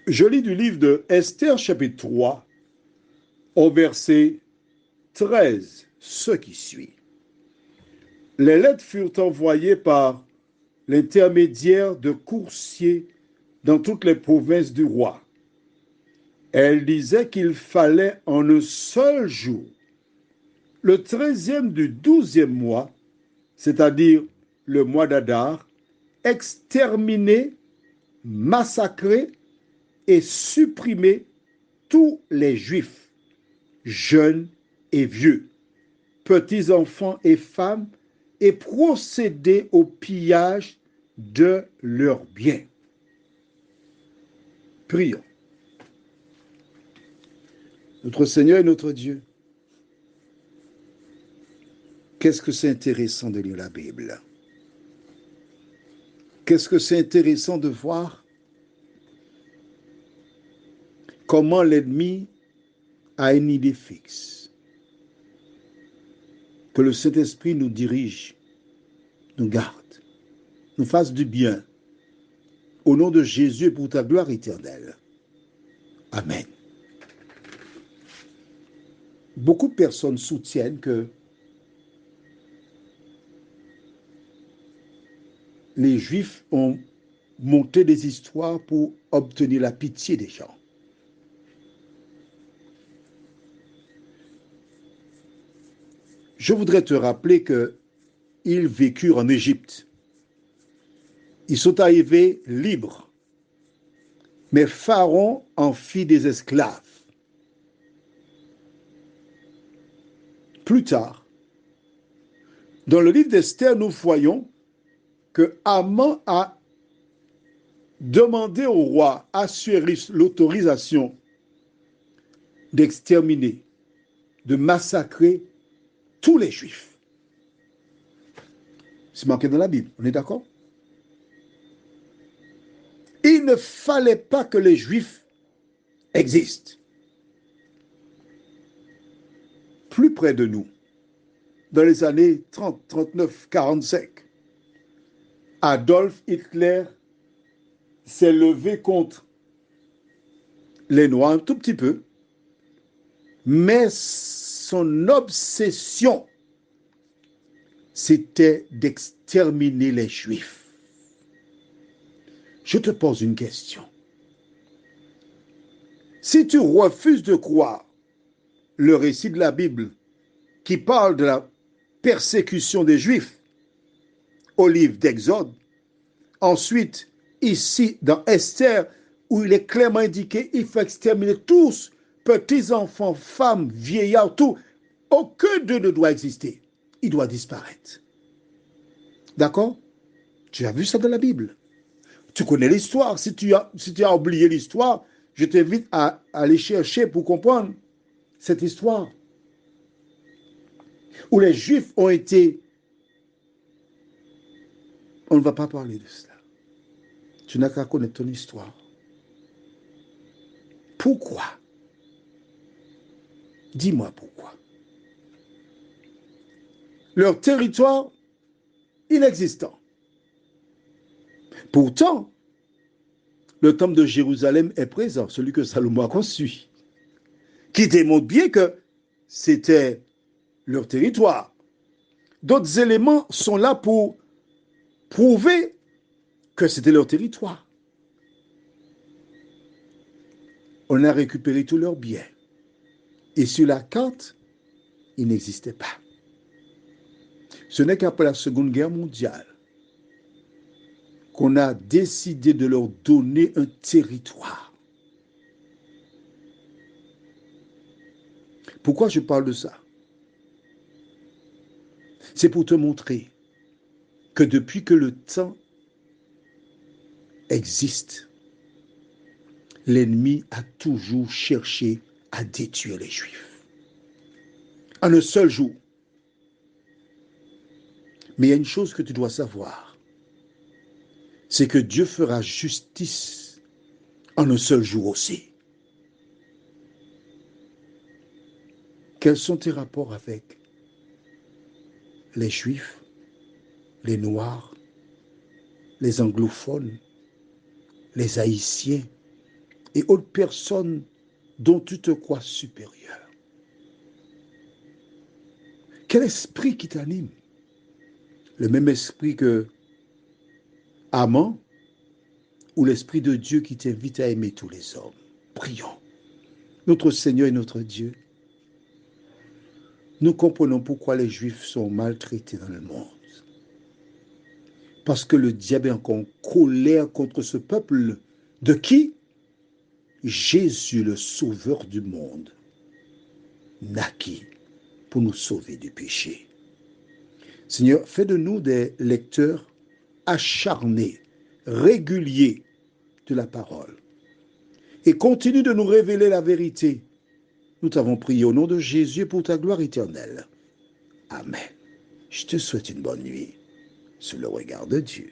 Je lis du livre de Esther chapitre 3 au verset 13, ce qui suit. Les lettres furent envoyées par l'intermédiaire de coursiers dans toutes les provinces du roi. Elle disait qu'il fallait en un seul jour, le 13e du 12e mois, c'est-à-dire le mois d'Adar, exterminer, massacrer et supprimer tous les Juifs, jeunes et vieux, petits enfants et femmes, et procéder au pillage de leurs biens. Prions. Notre Seigneur et notre Dieu, qu'est-ce que c'est intéressant de lire la Bible? Qu'est-ce que c'est intéressant de voir comment l'ennemi a une idée fixe. Que le Saint-Esprit nous dirige, nous garde, nous fasse du bien. Au nom de Jésus et pour ta gloire éternelle. Amen. Beaucoup de personnes soutiennent que les Juifs ont monté des histoires pour obtenir la pitié des gens. Je voudrais te rappeler qu'ils vécurent en Égypte. Ils sont arrivés libres. Mais Pharaon en fit des esclaves. Plus tard, dans le livre d'Esther, nous voyons que Haman a demandé au roi Assuérus l'autorisation d'exterminer, de massacrer tous les Juifs. C'est marqué dans la Bible, on est d'accord? Il ne fallait pas que les Juifs existent. Plus près de nous, dans les années 30, 39, 45, Adolf Hitler s'est levé contre les Noirs un tout petit peu, mais son obsession, c'était d'exterminer les Juifs. Je te pose une question. Si tu refuses de croire le récit de la Bible qui parle de la persécution des Juifs au livre d'Exode, ensuite, ici, dans Esther, où il est clairement indiqué, il faut exterminer tous, petits-enfants, femmes, vieillards, tout. Aucun d'eux ne doit exister. Il doit disparaître. D'accord? Tu as vu ça dans la Bible. Tu connais l'histoire. Si tu as oublié l'histoire, je t'invite à aller chercher pour comprendre cette histoire. Où les Juifs ont été... On ne va pas parler de cela. Tu n'as qu'à connaître ton histoire. Pourquoi? Dis-moi pourquoi. Leur territoire inexistant. Pourtant, le temple de Jérusalem est présent, celui que Salomon a construit, qui démontre bien que c'était leur territoire. D'autres éléments sont là pour prouver que c'était leur territoire. On a récupéré tous leurs biens. Et sur la carte, ils n'existaient pas. Ce n'est qu'après la Seconde Guerre mondiale qu'on a décidé de leur donner un territoire. Pourquoi je parle de ça? C'est pour te montrer que depuis que le temps existe, l'ennemi a toujours cherché à détruire les Juifs. En un seul jour. Mais il y a une chose que tu dois savoir, c'est que Dieu fera justice en un seul jour aussi. Quels sont tes rapports avec les Juifs, les Noirs, les anglophones, les Haïtiens, et autre personne dont tu te crois supérieur? Quel esprit qui t'anime? Le même esprit que Amant ou l'esprit de Dieu qui t'invite à aimer tous les hommes? Prions. Notre Seigneur et notre Dieu, nous comprenons pourquoi les Juifs sont maltraités dans le monde. Parce que le diable est encore en colère contre ce peuple de qui Jésus, le sauveur du monde, naquit pour nous sauver du péché. Seigneur, fais de nous des lecteurs acharnés, réguliers de la parole. Et continue de nous révéler la vérité. Nous t'avons prié au nom de Jésus pour ta gloire éternelle. Amen. Je te souhaite une bonne nuit sous le regard de Dieu.